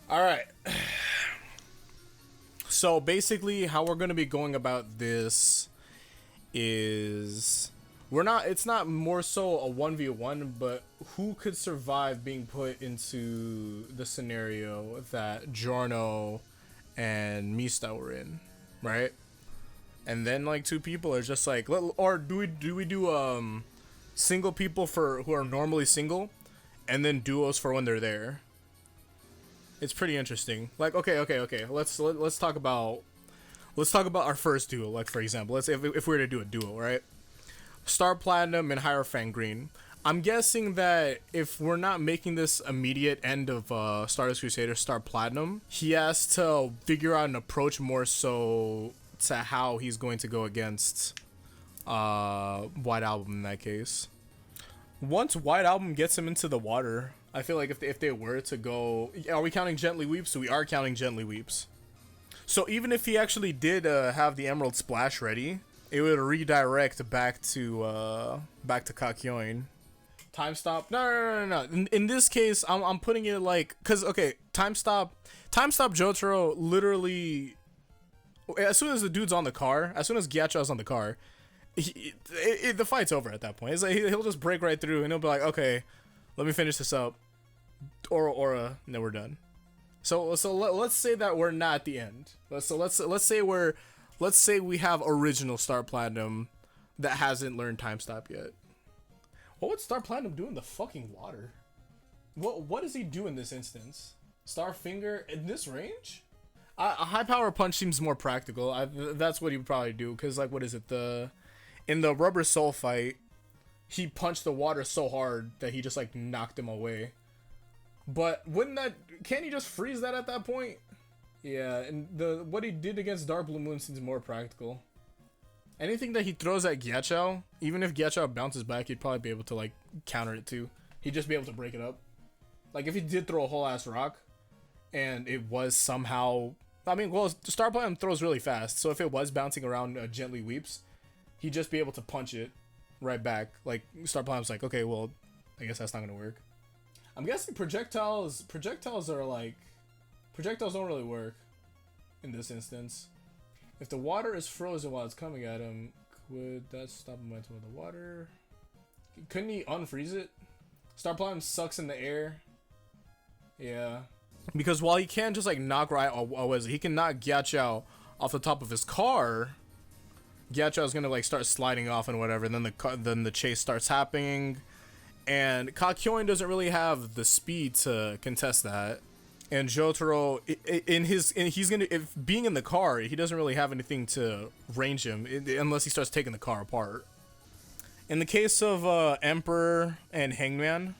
All right. So basically, how we're gonna be going about this is it's not more so a 1v1, but who could survive being put into the scenario that Giorno and Mista were in, right? And then like two people are just like, or do we do single people for who are normally single, and then duos for when they're there? It's pretty interesting. Like, okay. Let's talk about our first duo. Like, for example, let's say if we were to do a duo, right? Star Platinum and Hierophant Green. I'm guessing that if we're not making this immediate end of Stardust Crusader Star Platinum, he has to figure out an approach more so to how he's going to go against White Album in that case. Once White Album gets him into the water, I feel like if they were to go, are we counting Gently Weeps? So we are counting Gently Weeps. So even if he actually did have the Emerald Splash ready, it would redirect back to Kakyoin. Time stop? No. In this case, I'm putting it like, cause okay, time stop Jotaro literally, as soon as the dude's on the car, as soon as Ghiaccio is on the car, the fight's over at that point. It's like he'll just break right through and he'll be like, okay, let me finish this up. Aura, and then we're done. So let's say that we're not at the end. Let's say we have original Star Platinum that hasn't learned time stop yet. What would Star Platinum do in the fucking water? What does he do in this instance? Star Finger in this range? A high power punch seems more practical. That's what he would probably do, because like, what is it, in the Rubber Soul fight, he punched the water so hard that he just like knocked him away. But can't he just freeze that at that point? Yeah, and what he did against Dark Blue Moon seems more practical. Anything that he throws at Ghiaccio, even if Ghiaccio bounces back, he'd probably be able to like counter it too. He'd just be able to break it up. Like if he did throw a whole ass rock, and it was somehow, I mean, well, Star Platinum throws really fast, so if it was bouncing around Gently Weeps, he'd just be able to punch it right back. Like Star Platinum's like, okay, well, I guess that's not gonna work. I'm guessing projectiles are like, projectiles don't really work in this instance. If the water is frozen while it's coming at him, could that stop momentum of the water? Couldn't he unfreeze it? Star Platinum sucks in the air. Yeah. Because while he can just like knock he can knock Ghiaccio off the top of his car. Ghiaccio is gonna like start sliding off and whatever, and then the chase starts happening, and Kakyoin doesn't really have the speed to contest that. And Jotaro, if being in the car, he doesn't really have anything to range him unless he starts taking the car apart. In the case of Emperor and Hangman,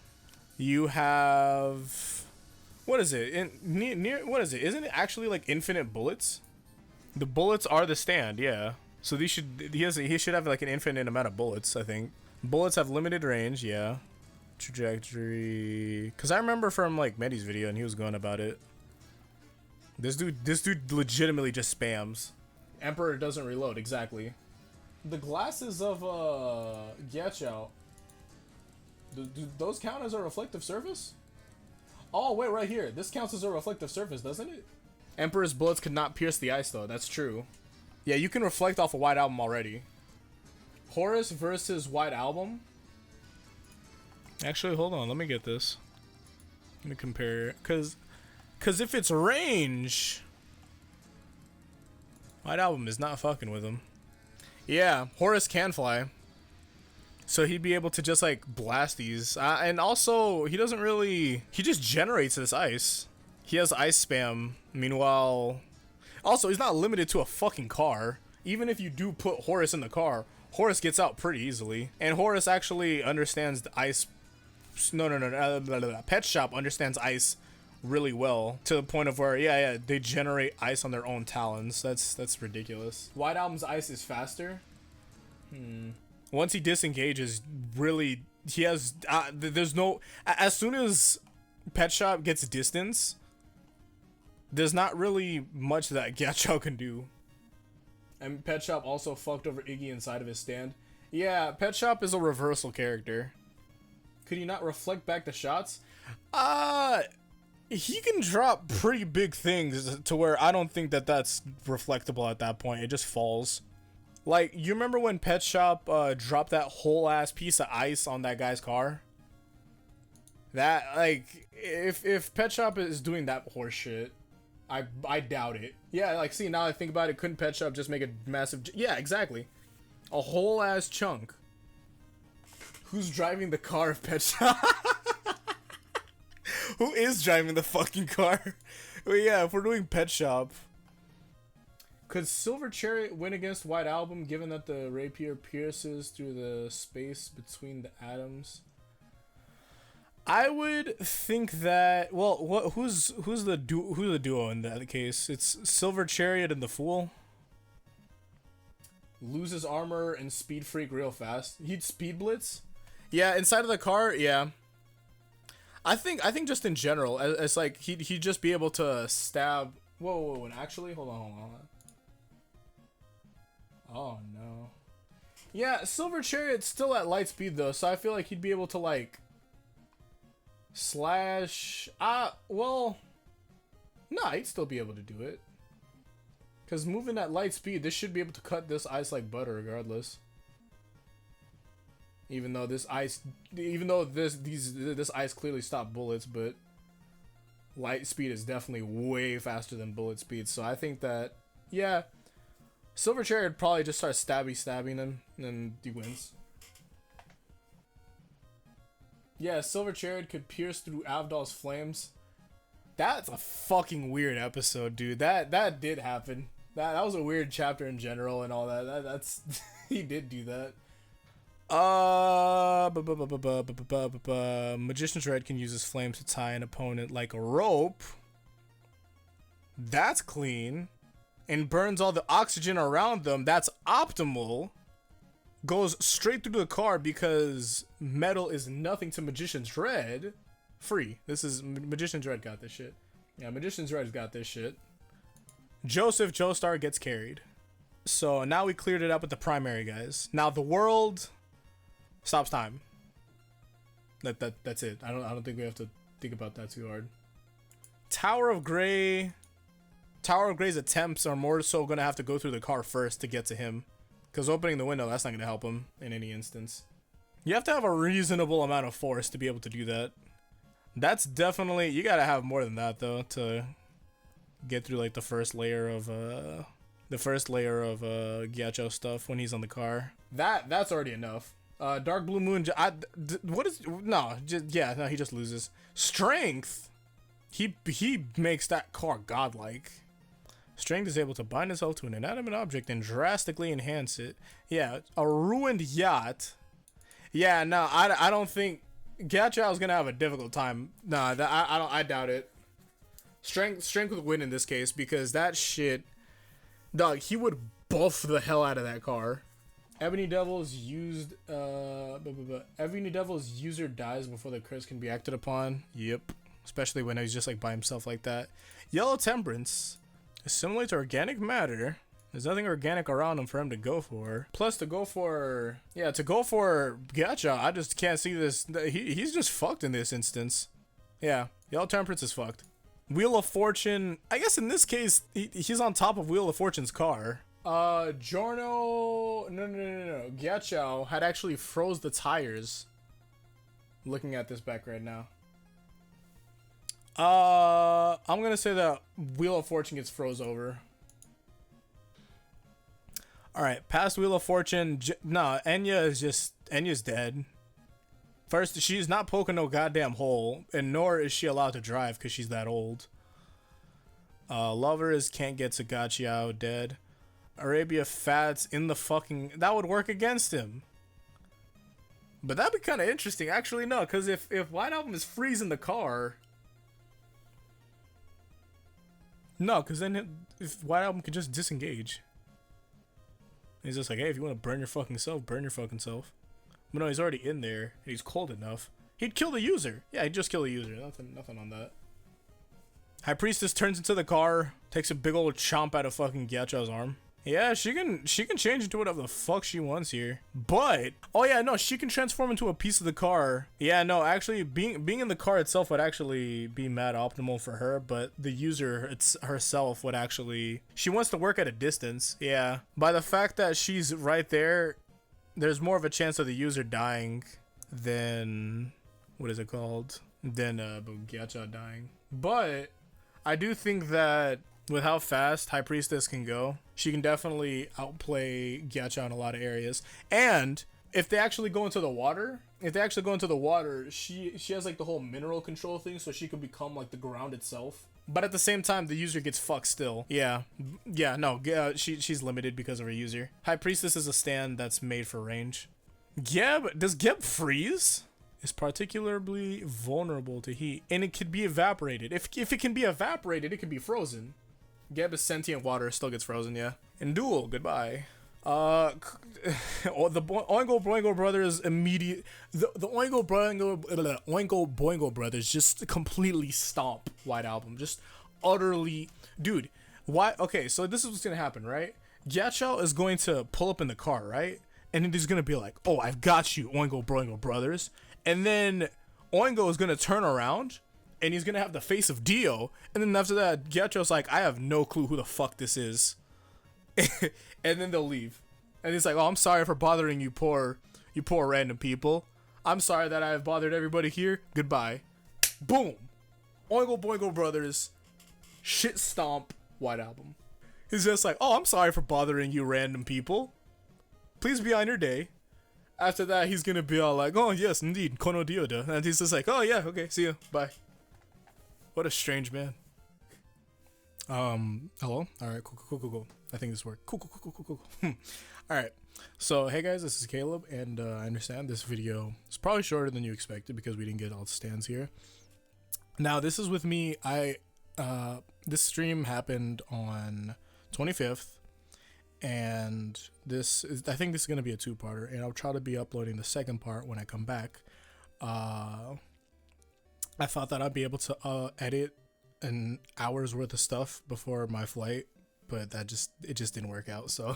you have, what is it? What is it? Isn't it actually like infinite bullets? The bullets are the stand, yeah. So he should have like an infinite amount of bullets, I think. Bullets have limited range, yeah. Trajectory, because I remember from like Medi's video and he was going about it. This dude legitimately just spams. Emperor doesn't reload, exactly. The glasses of Ghiaccio, do those count as a reflective surface? Oh wait, right here, this counts as a reflective surface, doesn't it? Emperor's bullets could not pierce the ice though, that's true. Yeah, you can reflect off a White Album already. Horus versus White Album. Actually, hold on. Let me get this. Let me compare it. Cause if it's range, White Album is not fucking with him. Yeah, Horus can fly. So he'd be able to just like blast these. And also, he doesn't really, he just generates this ice. He has ice spam. Meanwhile, also, he's not limited to a fucking car. Even if you do put Horus in the car, Horus gets out pretty easily. And Horus actually understands the ice. Pet Shop understands ice really well, to the point of where, yeah, they generate ice on their own talons. That's ridiculous. White Album's ice is faster. Once he disengages, really, he has, there's no, as soon as Pet Shop gets distance, there's not really much that Ghiaccio can do. And Pet Shop also fucked over Iggy inside of his stand. Yeah, Pet Shop is a reversal character. Could he not reflect back the shots? Yeah, he can drop pretty big things to where I don't think that that's reflectable at that point. It just falls. Like, you remember when Pet Shop dropped that whole ass piece of ice on that guy's car? That, like, if Pet Shop is doing that horse shit, I doubt it. Yeah, like, see, now I think about it, couldn't Pet Shop just make a massive... Yeah, exactly. A whole ass chunk. Who's driving the car of Pet Shop? Who is driving the fucking car? But yeah, if we're doing Pet Shop. Could Silver Chariot win against White Album, given that the rapier pierces through the space between the atoms? I would think that. Well, who's the duo in that case? It's Silver Chariot and the Fool. Loses armor and Speed Freak real fast. He'd Speed Blitz. Yeah, inside of the car. Yeah. I think just in general, it's like he'd just be able to stab. Whoa, and actually, hold on. Oh no. Yeah, Silver Chariot's still at light speed though, so I feel like he'd be able to like slash. Well, nah, he'd still be able to do it. Cause moving at light speed, this should be able to cut this ice like butter, regardless. Even though this ice clearly stopped bullets, but light speed is definitely way faster than bullet speed. So I think that, yeah, Silver Chariot would probably just start stabbing him, and then he wins. Yeah, Silver Chariot could pierce through Avdol's flames. That's a fucking weird episode, dude. That did happen. That was a weird chapter in general and all that. That's he did do that. Magician's Red can use his flames to tie an opponent like a rope. That's clean. And burns all the oxygen around them. That's optimal. Goes straight through the car because metal is nothing to Magician's Red. Free. This is Magician's Red got this shit. Yeah, Magician's Red's got this shit. Joseph Joestar gets carried. So now we cleared it up with the primary guys. Now the world stops time. That's it. I don't think we have to think about that too hard. Tower of Grey's attempts are more so gonna have to go through the car first to get to him. Because opening the window, that's not gonna help him in any instance. You have to have a reasonable amount of force to be able to do that. That's definitely, you gotta have more than that though to get through like the first layer of Ghiaccio stuff when he's on the car. That's already enough. Dark Blue Moon. He just loses strength. He makes that car godlike. Strength is able to bind itself to an inanimate object and drastically enhance it. Yeah, a ruined yacht. Yeah, no, I don't think Ghiaccio is gonna have a difficult time. Nah, I doubt it. Strength would win in this case because that shit, dog. He would buff the hell out of that car. Ebony Devil's used. Ebony Devil's user dies before the curse can be acted upon. Yep, especially when he's just like by himself like that. Yellow Temperance. Similar to organic matter, there's nothing organic around him for him to go for. Plus, to go for Ghiaccio, I just can't see this. He's just fucked in this instance. Yeah, Yellow Temperance is fucked. Wheel of Fortune, I guess in this case, he's on top of Wheel of Fortune's car. No. Ghiaccio had actually froze the tires. Looking at this back right now. I'm gonna say that Wheel of Fortune gets froze over. Alright, past Wheel of Fortune. Enya's dead. First, she's not poking no goddamn hole, and nor is she allowed to drive because she's that old. Lovers can't get to Ghiaccio, dead. Arabia Fats in the fucking... That would work against him. But that'd be kind of interesting. Actually, no, because if White Album is freezing the car... No, because then if White Album could just disengage. He's just like, hey, if you want to burn your fucking self, burn your fucking self. But no, he's already in there. He's cold enough. He'd kill the user. Yeah, he'd just kill the user. Nothing on that. High Priestess turns into the car, takes a big old chomp out of fucking Ghiaccio's arm. Yeah, she can change into whatever the fuck she wants here. But oh yeah, no, she can transform into a piece of the car. Yeah, no, actually being in the car itself would actually be mad optimal for her, but the user herself would actually, she wants to work at a distance. Yeah. By the fact that she's right there, there's more of a chance of the user dying than what is it called? Than Ghiaccio dying. But I do think that with how fast High Priestess can go, she can definitely outplay Ghiaccio in a lot of areas. And if they actually go into the water, she has like the whole mineral control thing, so she could become like the ground itself. But at the same time, the user gets fucked still. Yeah, no, she's limited because of her user. High Priestess is a stand that's made for range. Geb, does Geb freeze? Is particularly vulnerable to heat, and it could be evaporated. If it can be evaporated, it can be frozen. Geb is sentient water, still gets frozen, yeah. And Duel, goodbye. The Oingo Boingo brothers immediate. The Oingo Boingo brothers just completely stomp White Album, just utterly, dude. Why? Okay, so this is what's gonna happen, right? Ghiaccio is going to pull up in the car, right? And then he's gonna be like, "Oh, I've got you, Oingo Boingo brothers." And then Oingo is gonna turn around, and he's gonna have the face of Dio. And then after that, Ghiaccio's like, "I have no clue who the fuck this is." And then they'll leave. And he's like, "Oh, I'm sorry for bothering you poor random people. I'm sorry that I have bothered everybody here. Goodbye." Boom. Oingo Boingo brothers shit stomp White Album. He's just like, "Oh, I'm sorry for bothering you random people. Please be on your day." After that, he's gonna be all like, "Oh yes, indeed, kono dioda," and he's just like, "Oh yeah, okay, see you, bye." What a strange man. Hello. All right, cool. I think this worked. Cool. All right. So hey guys, this is Caleb, and I understand this video is probably shorter than you expected because we didn't get all the stands here. Now this is with me. This stream happened on 25th. And I think this is going to be a two-parter, and I'll try to be uploading the second part when I come back. I thought that I'd be able to edit an hour's worth of stuff before my flight, but it just didn't work out. So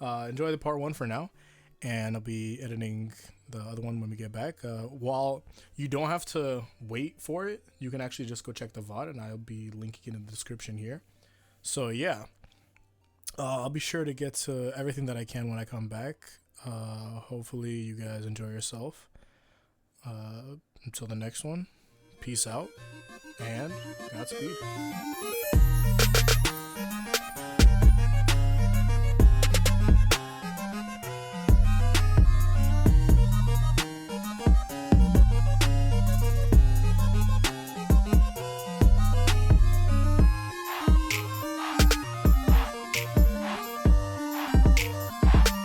enjoy the part one for now, and I'll be editing the other one when we get back. While you don't have to wait for it, you can actually just go check the VOD, and I'll be linking in the description here. So yeah. I'll be sure to get to everything that I can when I come back. Hopefully you guys enjoy yourself. Until the next one, peace out, and Godspeed.